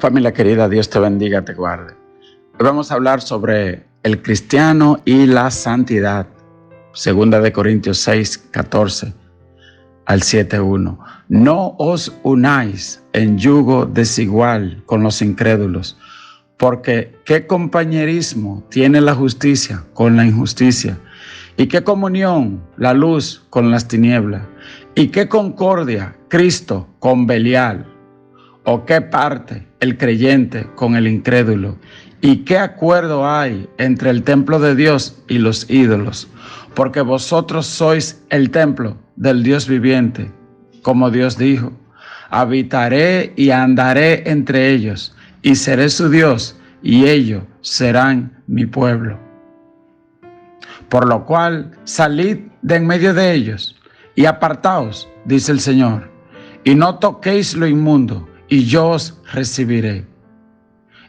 Familia querida, Dios te bendiga, te guarde. Hoy vamos a hablar sobre el cristiano y la santidad. Segunda de Corintios 6, 14 al 7:1. No os unáis en yugo desigual con los incrédulos, porque ¿qué compañerismo tiene la justicia con la injusticia? ¿Y qué comunión la luz con las tinieblas? ¿Y qué concordia Cristo con Belial? ¿O qué parte el creyente con el incrédulo? ¿Y qué acuerdo hay entre el templo de Dios y los ídolos? Porque vosotros sois el templo del Dios viviente. Como Dios dijo, habitaré y andaré entre ellos, y seré su Dios, y ellos serán mi pueblo. Por lo cual, salid de en medio de ellos, y apartaos, dice el Señor, y no toquéis lo inmundo, y yo os recibiré.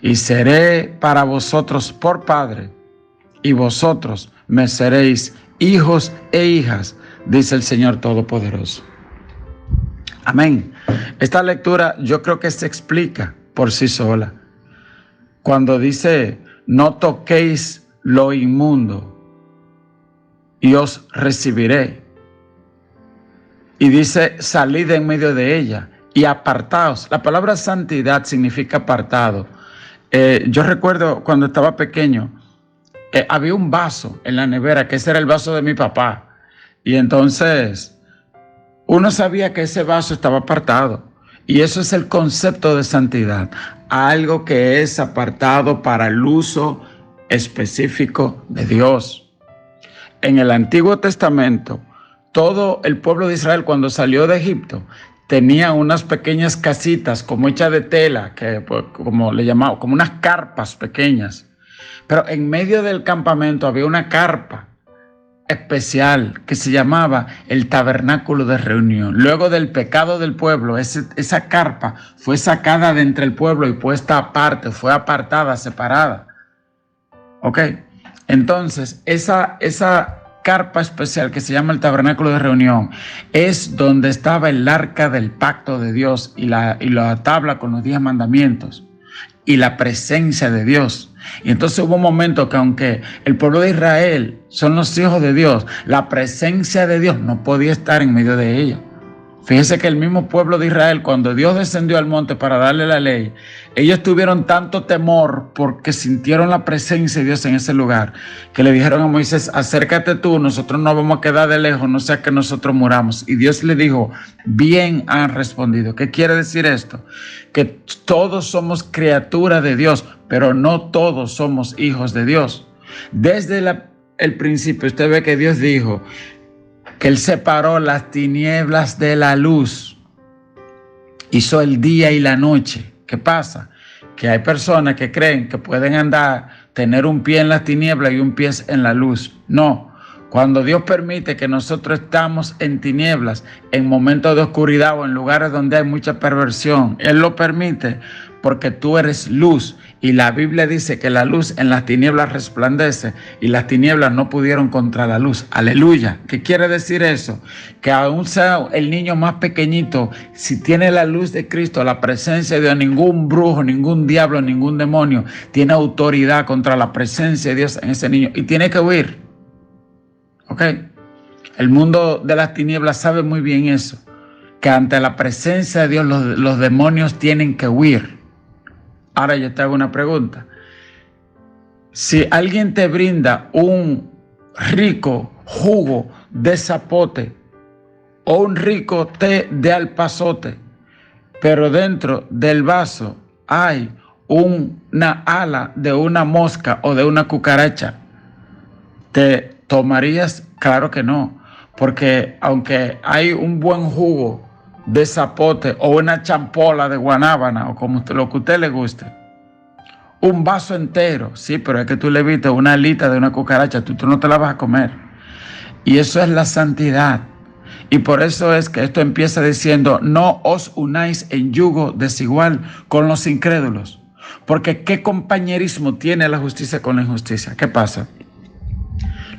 Y seré para vosotros por Padre, y vosotros me seréis hijos e hijas, dice el Señor Todopoderoso. Amén. Esta lectura yo creo que se explica por sí sola. Cuando dice, no toquéis lo inmundo, y os recibiré. Y dice, salid en medio de ella y apartaos. La palabra santidad significa apartado. Yo recuerdo cuando estaba pequeño, había un vaso en la nevera, que ese era el vaso de mi papá. Y entonces uno sabía que ese vaso estaba apartado. Y eso es el concepto de santidad. Algo que es apartado para el uso específico de Dios. En el Antiguo Testamento, todo el pueblo de Israel cuando salió de Egipto tenía unas pequeñas casitas como hechas de tela, que pues, como le llamaban, como unas carpas pequeñas. Pero en medio del campamento había una carpa especial que se llamaba el tabernáculo de reunión. Luego del pecado del pueblo, esa carpa fue sacada de entre el pueblo y puesta aparte, fue apartada, separada. ¿Ok? Entonces, esa carpa especial que se llama el tabernáculo de reunión es donde estaba el arca del pacto de Dios y la tabla con los 10 mandamientos y la presencia de Dios. Y entonces hubo un momento que aunque el pueblo de Israel son los hijos de Dios, la presencia de Dios no podía estar en medio de ella. Fíjese que el mismo pueblo de Israel, cuando Dios descendió al monte para darle la ley, ellos tuvieron tanto temor porque sintieron la presencia de Dios en ese lugar, que le dijeron a Moisés, acércate tú, nosotros no vamos a quedar de lejos, no sea que nosotros muramos. Y Dios le dijo, bien han respondido. ¿Qué quiere decir esto? Que todos somos criaturas de Dios, pero no todos somos hijos de Dios. Desde el principio usted ve que Dios dijo que Él separó las tinieblas de la luz, hizo el día y la noche. ¿Qué pasa? Que hay personas que creen que pueden tener un pie en las tinieblas y un pie en la luz. No, cuando Dios permite que nosotros estamos en tinieblas, en momentos de oscuridad o en lugares donde hay mucha perversión, Él lo permite porque tú eres luz. Y la Biblia dice que la luz en las tinieblas resplandece y las tinieblas no pudieron contra la luz. Aleluya. ¿Qué quiere decir eso? Que aún sea el niño más pequeñito, si tiene la luz de Cristo, la presencia de Dios, ningún brujo, ningún diablo, ningún demonio tiene autoridad contra la presencia de Dios en ese niño y tiene que huir. ¿Ok? El mundo de las tinieblas sabe muy bien eso, que ante la presencia de Dios los demonios tienen que huir. Ahora yo te hago una pregunta. Si alguien te brinda un rico jugo de zapote o un rico té de alpazote, pero dentro del vaso hay una ala de una mosca o de una cucaracha, ¿te tomarías? Claro que no, porque aunque hay un buen jugo de zapote o una champola de guanábana o como lo que a usted le guste, un vaso entero, sí, pero es que tú le viste una alita de una cucaracha, tú no te la vas a comer. Y eso es la santidad. Y por eso es que esto empieza diciendo, no os unáis en yugo desigual con los incrédulos, porque ¿qué compañerismo tiene la justicia con la injusticia? ¿Qué pasa?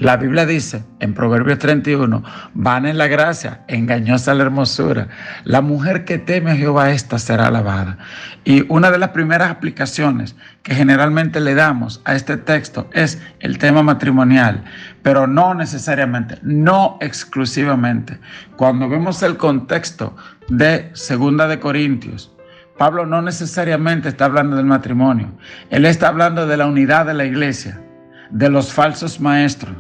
La Biblia dice en Proverbios 31, vana es la gracia, engañosa la hermosura. La mujer que teme a Jehová, esta será alabada. Y una de las primeras aplicaciones que generalmente le damos a este texto es el tema matrimonial, pero no necesariamente, no exclusivamente. Cuando vemos el contexto de 2 de Corintios, Pablo no necesariamente está hablando del matrimonio. Él está hablando de la unidad de la iglesia, de los falsos maestros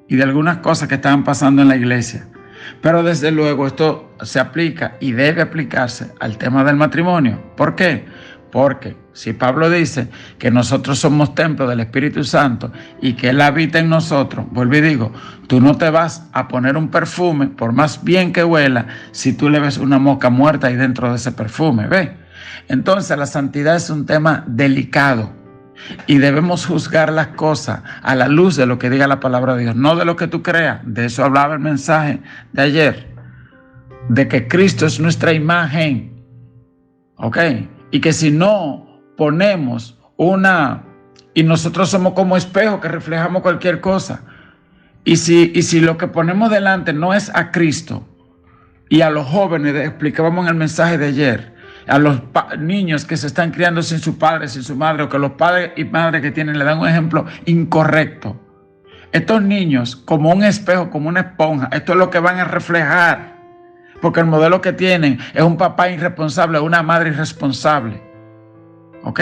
y de algunas cosas que estaban pasando en la iglesia. Pero desde luego esto se aplica y debe aplicarse al tema del matrimonio. ¿Por qué? Porque si Pablo dice que nosotros somos templo del Espíritu Santo y que Él habita en nosotros, vuelvo y digo, tú no te vas a poner un perfume, por más bien que huela, si tú le ves una mosca muerta ahí dentro de ese perfume, ¿ve? Entonces la santidad es un tema delicado. Y debemos juzgar las cosas a la luz de lo que diga la palabra de Dios, no de lo que tú creas. De eso hablaba el mensaje de ayer, de que Cristo es nuestra imagen, ¿ok? Y que si no ponemos y nosotros somos como espejos que reflejamos cualquier cosa, y si lo que ponemos delante no es a Cristo, y a los jóvenes, explicábamos en el mensaje de ayer, a los niños que se están criando sin su padre, sin su madre, o que los padres y madres que tienen le dan un ejemplo incorrecto. Estos niños, como un espejo, como una esponja, esto es lo que van a reflejar, porque el modelo que tienen es un papá irresponsable, una madre irresponsable, ¿ok?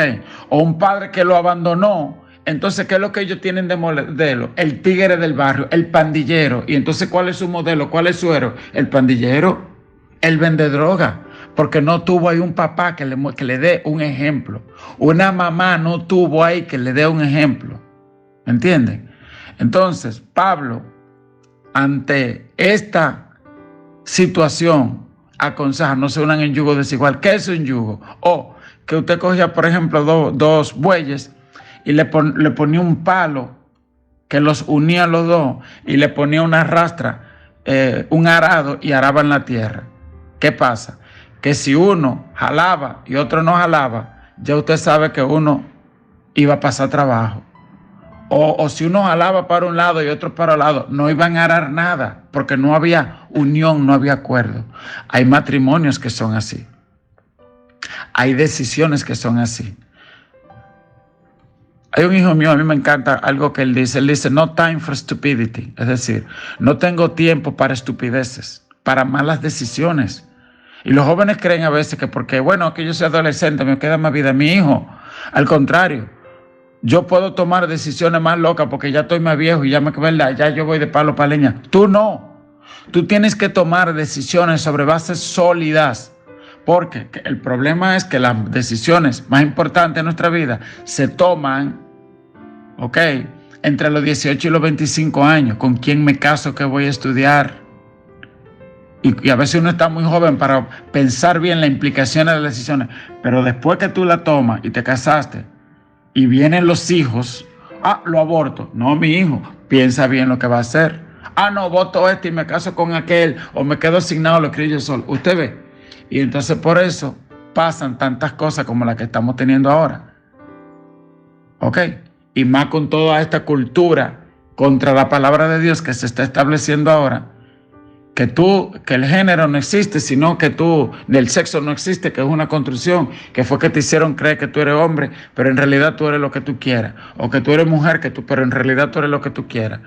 O un padre que lo abandonó. Entonces, ¿qué es lo que ellos tienen de modelo? El tigre del barrio, el pandillero. Y entonces, ¿cuál es su modelo? ¿Cuál es su héroe? El pandillero, el vende droga. Porque no tuvo ahí un papá que le dé un ejemplo. Una mamá no tuvo ahí que le dé un ejemplo. ¿Me entienden? Entonces, Pablo, ante esta situación, aconseja, no se unan en yugo desigual. ¿Qué es un yugo? O que usted cogía, por ejemplo, dos bueyes y le ponía un palo que los unía los dos y le ponía una rastra, un arado y araban la tierra. ¿Qué pasa? Que si uno jalaba y otro no jalaba, ya usted sabe que uno iba a pasar trabajo. O si uno jalaba para un lado y otro para el lado, no iban a arar nada, porque no había unión, no había acuerdo. Hay matrimonios que son así. Hay decisiones que son así. Hay un hijo mío, a mí me encanta algo que él dice no time for stupidity, es decir, no tengo tiempo para estupideces, para malas decisiones. Y los jóvenes creen a veces que porque, bueno, que yo soy adolescente, me queda más vida. Mi hijo, al contrario, yo puedo tomar decisiones más locas porque ya estoy más viejo y ya yo voy de palo para leña. Tú no. Tú tienes que tomar decisiones sobre bases sólidas. Porque el problema es que las decisiones más importantes de nuestra vida se toman, ¿ok?, entre los 18 y los 25 años. ¿Con quién me caso? ¿Qué voy a estudiar? Y a veces uno está muy joven para pensar bien las implicaciones de las decisiones. Pero después que tú la tomas y te casaste y vienen los hijos, lo aborto. No, mi hijo, piensa bien lo que va a hacer. No, voto y me caso con aquel, o me quedo asignado, lo crío yo solo. Usted ve. Y entonces por eso pasan tantas cosas como las que estamos teniendo ahora. ¿Ok? Y más con toda esta cultura contra la palabra de Dios que se está estableciendo ahora. Que el género no existe, sino que el sexo no existe, que es una construcción, que fue que te hicieron creer que tú eres hombre, pero en realidad tú eres lo que tú quieras, o que tú eres mujer, pero en realidad tú eres lo que tú quieras.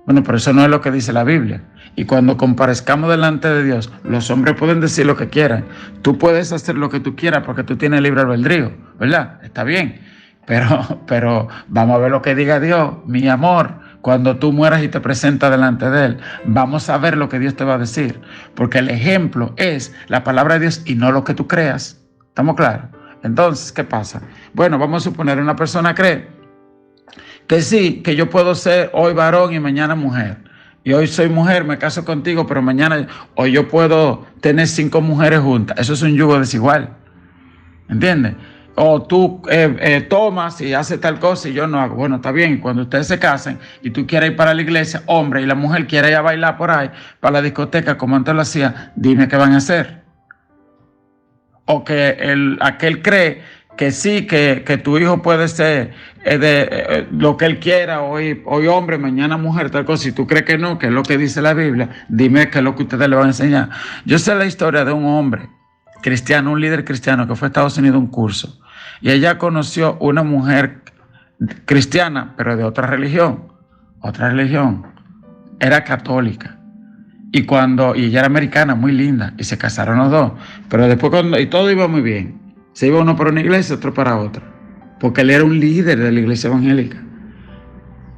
Bueno, pero eso no es lo que dice la Biblia. Y cuando comparezcamos delante de Dios, los hombres pueden decir lo que quieran. Tú puedes hacer lo que tú quieras porque tú tienes libre albedrío, ¿verdad? Está bien. Pero vamos a ver lo que diga Dios, mi amor. Cuando tú mueras y te presentas delante de Él, vamos a ver lo que Dios te va a decir. Porque el ejemplo es la palabra de Dios y no lo que tú creas. ¿Estamos claros? Entonces, ¿qué pasa? Bueno, vamos a suponer una persona cree que sí, que yo puedo ser hoy varón y mañana mujer. Y hoy soy mujer, me caso contigo, pero mañana hoy yo puedo tener 5 mujeres juntas. Eso es un yugo desigual. ¿Entiendes? O tú tomas y haces tal cosa y yo no hago. Bueno, está bien, cuando ustedes se casen y tú quieres ir para la iglesia, hombre, y la mujer quiere ir a bailar por ahí, para la discoteca, como antes lo hacía, dime qué van a hacer. O que aquel cree que sí, que tu hijo puede ser lo que él quiera, hoy hombre, mañana mujer, tal cosa. Si tú crees que no, que es lo que dice la Biblia, dime qué es lo que ustedes le van a enseñar. Yo sé la historia de un hombre cristiano, un líder cristiano que fue a Estados Unidos a un curso, y ella conoció una mujer cristiana, pero de otra religión, era católica. Y ella era americana, muy linda, y se casaron los dos. Pero después, y todo iba muy bien. Se iba uno para una iglesia, otro para otra. Porque él era un líder de la iglesia evangélica,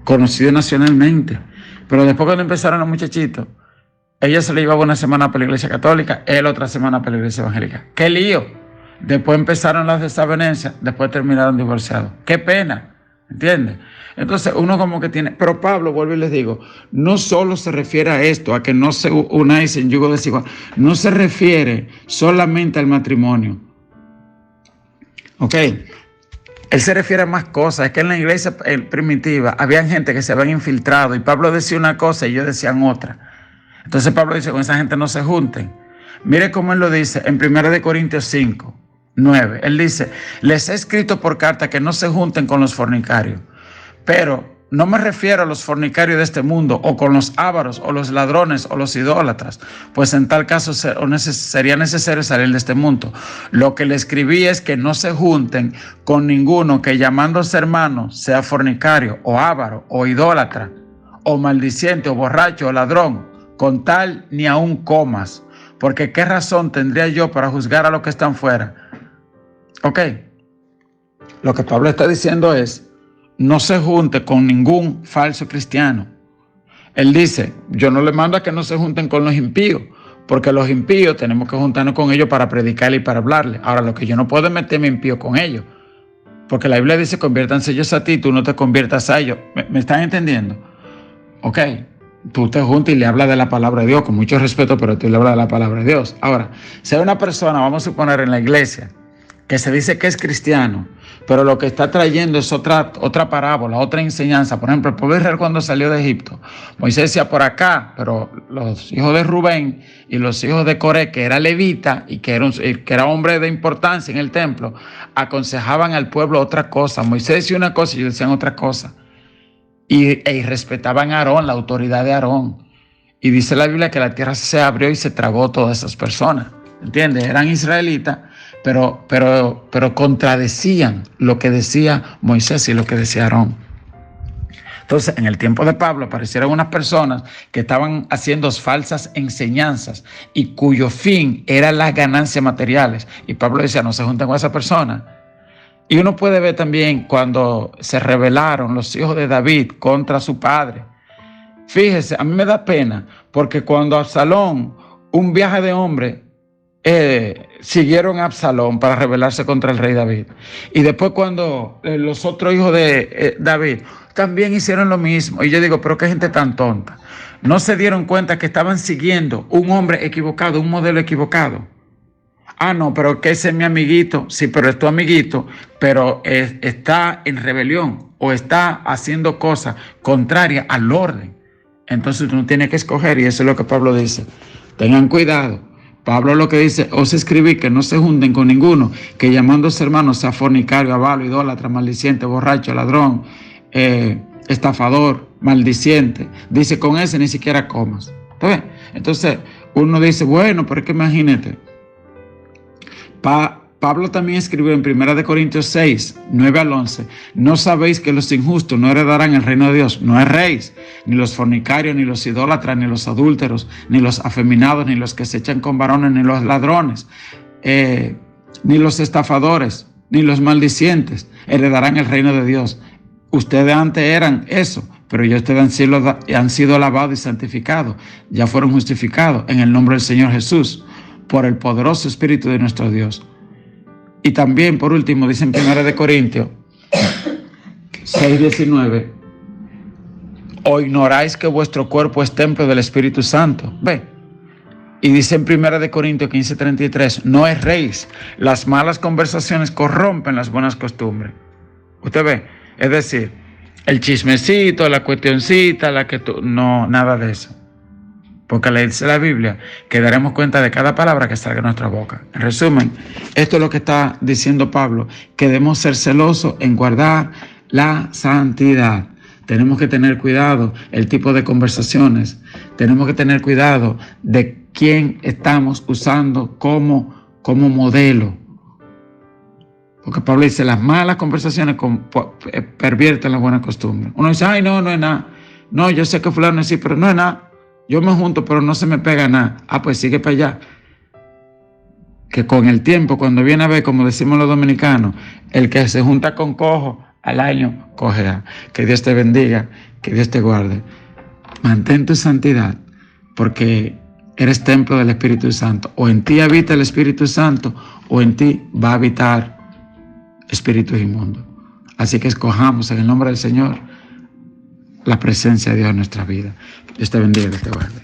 conocido nacionalmente. Pero después, cuando empezaron los muchachitos, ella se le llevaba una semana para la iglesia católica, él otra semana para la iglesia evangélica. ¡Qué lío! Después empezaron las desavenencias, después terminaron divorciados. ¡Qué pena! ¿Entiendes? Entonces uno como que tiene, pero Pablo, vuelvo y les digo, no solo se refiere a esto, a que no se unáis en yugo desigual, no se refiere solamente al matrimonio. Ok, él se refiere a más cosas. Es que en la iglesia primitiva había gente que se habían infiltrado y Pablo decía una cosa y ellos decían otra. Entonces Pablo dice, con esa gente no se junten. Mire cómo él lo dice en 1 Corintios 5, 9. Él dice, les he escrito por carta que no se junten con los fornicarios. Pero no me refiero a los fornicarios de este mundo, o con los ávaros, o los ladrones, o los idólatras, pues en tal caso sería necesario salir de este mundo. Lo que le escribí es que no se junten con ninguno que llamándose hermano sea fornicario, o ávaro, o idólatra, o maldiciente, o borracho, o ladrón, con tal ni aún comas, porque ¿qué razón tendría yo para juzgar a los que están fuera? Ok, lo que Pablo está diciendo es, no se junte con ningún falso cristiano. Él dice, yo no le mando a que no se junten con los impíos, porque los impíos tenemos que juntarnos con ellos para predicarle y para hablarle. Ahora, lo que yo no puedo es meterme impío con ellos, porque la Biblia dice, conviértanse ellos a ti, tú no te conviertas a ellos. ¿Me están entendiendo? Ok, tú te juntas y le hablas de la palabra de Dios, con mucho respeto, pero tú le hablas de la palabra de Dios. Ahora, si hay una persona, vamos a suponer en la iglesia, que se dice que es cristiano, pero lo que está trayendo es otra parábola, otra enseñanza. Por ejemplo, el pueblo de Israel cuando salió de Egipto, Moisés decía por acá, pero los hijos de Rubén y los hijos de Coré, que era levita y que era hombre de importancia en el templo, aconsejaban al pueblo otra cosa. Moisés decía una cosa y ellos decían otra cosa. Y respetaban a Aarón, la autoridad de Aarón. Y dice la Biblia que la tierra se abrió y se tragó todas esas personas. ¿Entiendes? Eran israelitas, pero contradecían lo que decía Moisés y lo que decía Aarón. Entonces, en el tiempo de Pablo aparecieron unas personas que estaban haciendo falsas enseñanzas y cuyo fin era las ganancias materiales. Y Pablo decía, no se junten con esa persona. Y uno puede ver también cuando se rebelaron los hijos de David contra su padre. Fíjese, a mí me da pena, porque cuando Absalón, un viaje de hombre, siguieron a Absalón para rebelarse contra el rey David. Y después cuando los otros hijos de David también hicieron lo mismo. Y yo digo, pero qué gente tan tonta. No se dieron cuenta que estaban siguiendo un hombre equivocado, un modelo equivocado. Ah, no, pero que ese es mi amiguito. Sí, pero es tu amiguito, pero está en rebelión o está haciendo cosas contrarias al orden. Entonces tú no tienes que escoger, y eso es lo que Pablo dice. Tengan cuidado. Pablo lo que dice, os escribí que no se junten con ninguno, que llamándose hermano sea fornicario, avaro, idólatra, maldiciente, borracho, ladrón, estafador, maldiciente. Dice, con ese ni siquiera comas. ¿Está? Entonces uno dice, bueno, pero es que imagínate. Pablo también escribió en 1 Corintios 6, 9 al 11, no sabéis que los injustos no heredarán el reino de Dios. No erréis, ni los fornicarios, ni los idólatras, ni los adúlteros, ni los afeminados, ni los que se echan con varones, ni los ladrones, ni los estafadores, ni los maldicientes heredarán el reino de Dios. Ustedes antes eran eso, pero ya ustedes han sido lavados y santificados, ya fueron justificados en el nombre del Señor Jesús, por el poderoso Espíritu de nuestro Dios. Y también, por último, dice en 1 Corintios 6:19, o ignoráis que vuestro cuerpo es templo del Espíritu Santo. Ve. Y dice en 1 Corintios 15:33, no erréis, las malas conversaciones corrompen las buenas costumbres. Usted ve, es decir, el chismecito, la cuestioncita, no, nada de eso. porque al leerse la Biblia que daremos cuenta de cada palabra que salga de nuestra boca. En resumen, esto es lo que está diciendo Pablo, que debemos ser celosos en guardar la santidad. Tenemos que tener cuidado el tipo de conversaciones, tenemos que tener cuidado de quién estamos usando como modelo. Porque Pablo dice, las malas conversaciones pervierten las buenas costumbres. Uno dice, ay, no es nada. No, yo sé que fulano es así, pero no es nada. Yo me junto, pero no se me pega nada. Ah, pues sigue para allá. Que con el tiempo, cuando viene a ver, como decimos los dominicanos, el que se junta con cojo, al año cojea. Que Dios te bendiga, que Dios te guarde. Mantén tu santidad, porque eres templo del Espíritu Santo. O en ti habita el Espíritu Santo, o en ti va a habitar espíritus inmundos. Así que escojamos en el nombre del Señor la presencia de Dios en nuestra vida. Dios te bendiga y te guarde.